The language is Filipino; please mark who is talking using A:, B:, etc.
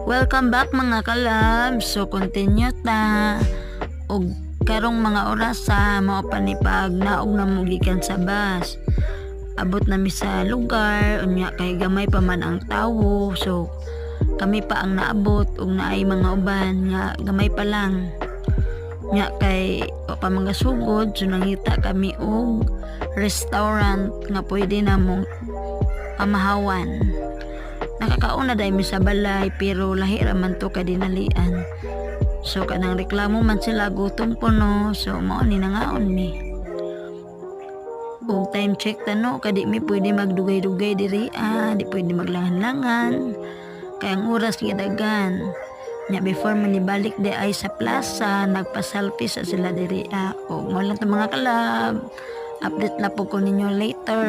A: Welcome back mga kalab. So continue ta og karong mga oras sa mao pa ni pag naog na mo gikan sa bus. Abot na mi sa lugar unya kay gamay pa man ang tawo. So kami pa ang naabot ug naay mga uban nga gamay pa lang. Nya kay o pa mga sugod so nangita kami og restaurant nga pwede na mong pamahawan. Nakakauna dahil mi sa balay pero lahi raman to kadinalian. So kanang reklamo man sila gutom po no. So mao ni nangaon mi. Og time check tano kadi mi pwede magdugay-dugay diri di pwede maglangan-langan. Kaya ang oras gidagan. Nya before man ibalik di ay sa plaza nagpa-selfie sa sila diri. O mo lang to mga kalab. Update na po ko ninyo later.